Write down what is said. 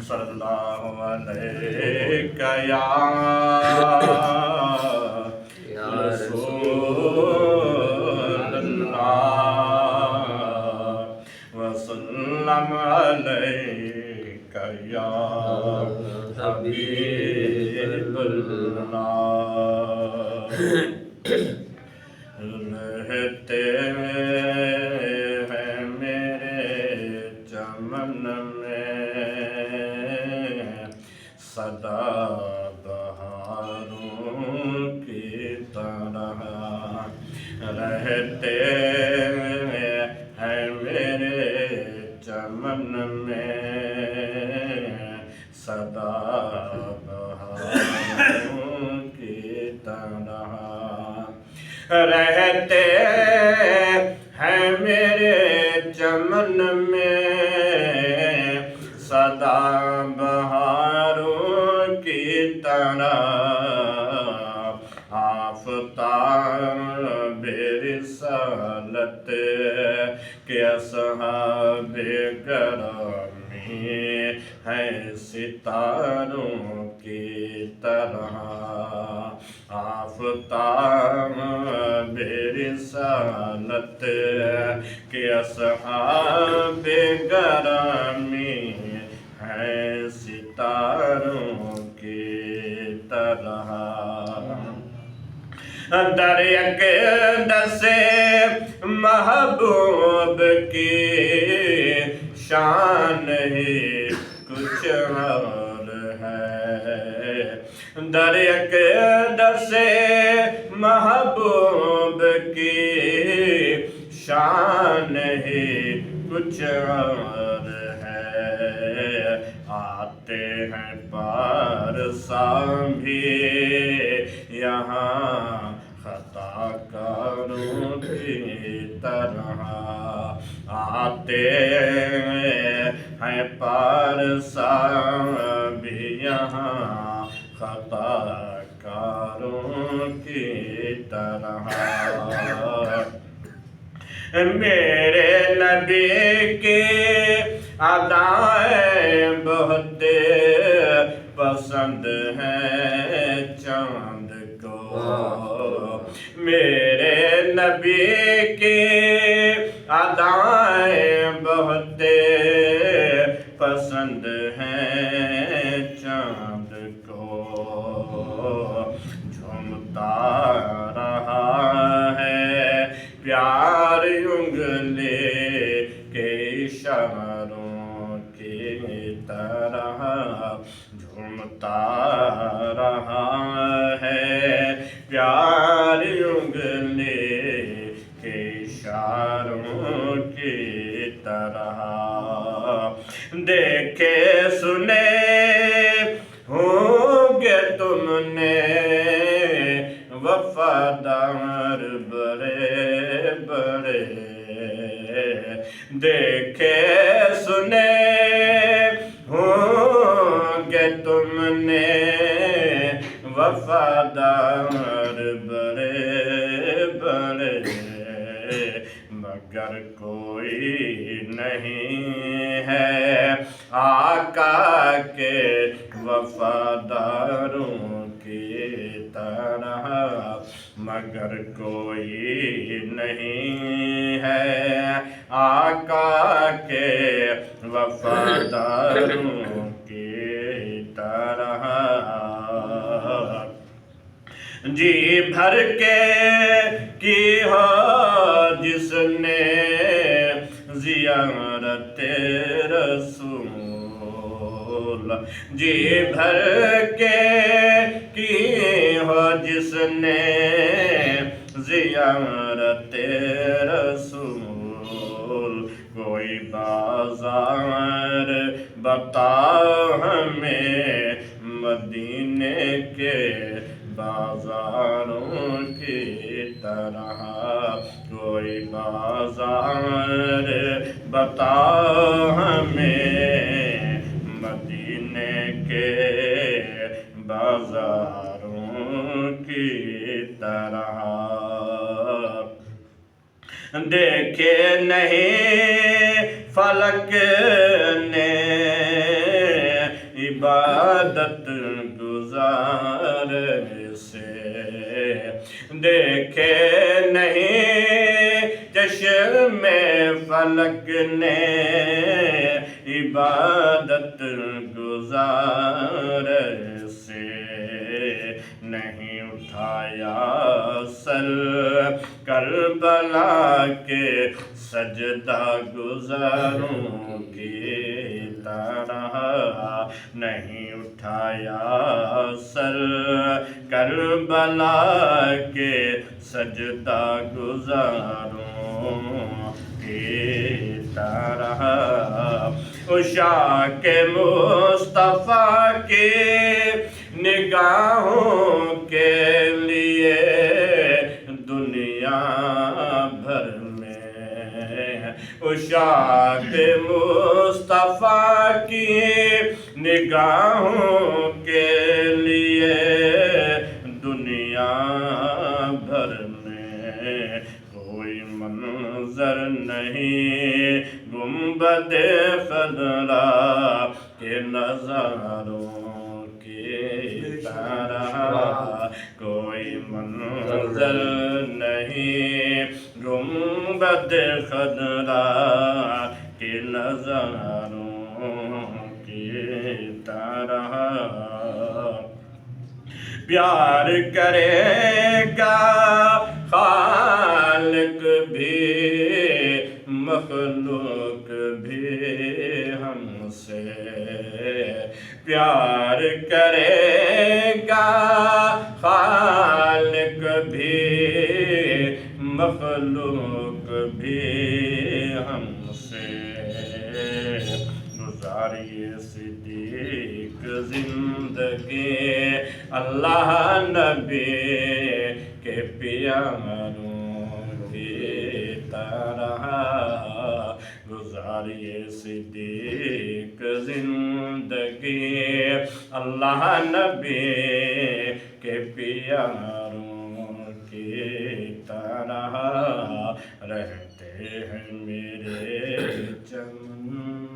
सल्लल्लाहु अलैका या रसूलल्लाह वसल्लम अलैका या हबीबल्लाह। रहते हैं मेरे चमन में सदा बहारों की तरह, रहते हैं मेरे चमन में सदा बहारों की तरह, रहते हैं मेरे चमन में सदा बहारों की तरह, आफ़ताब रिसालत के असहाबे गरामी है सितारों की तरह, आफ़ताब रिसालत के असहाबे गरामी है सितारों की तरह। दरिया के दसे महबूब की शान ही कुछ और है, दरिया के दसे महबूब की शान ही कुछ और है। आते हैं पारसा भी यहाँ खताकारों की तरह, आते हैं पारसा भी यहाँ खताकारों की तरह। मेरे नबी की अदाएं बहुत पसंद हैं चांद को, मेरे नबी की अदाएं बहुत पसंद हैं चांद को, झूमता रहा है प्यार उंगली के इशारों की तरह, झूमता रहा है प्यार उंगली के इशारों की तरह। देखे सुने होंगे तुमने वफादार बड़े बड़े, देखे सुने होंगे तुमने वफादार बड़े बड़े, मगर कोई नहीं है आका के वफादारों की तरह, मगर कोई नहीं है आका के वफादारों की तरह। जी भर के की हो जिसने ज़ियारत रसूल, जी भर के की हो जिसने ज़ियारत रसूल, कोई बाजार बता हमें मदीने के बाजारों की तरह, कोई बाजार बता हमें मदीने के बाजारों की तरह। देखे नहीं फलक ने عبادت گزار سے دیکھے نہیں چشم فلک نے عبادت گزار سے نہیں اٹھایا سر کربلا کے سجدہ گزاروں کی طرح نہیں اٹھایا سر کربلا کے سجدہ گزاروں کی طرح عشاق مصطفیٰ کی نگاہوں کے لیے دنیا بھر میں عشاق مصطفیٰ کی نگاہوں کے لیے دنیا بھر میں کوئی منظر نہیں گنبد خضرا کے نظاروں کی طرح کوئی منظر نہیں گنبد خضرا کے نظاروں کی طرح پیار کرے گا خالق بھی مخلوق بھی ہم سے پیار کرے گا خالق بھی مخلوق بھی ہم سے گزاریے صدیق زندگی اللہ نبی کے پیاروں کی طرح گزاریے صدیق زندگی اللہ نبی کے پیاروں کی طرح رہتے ہیں میرے چمن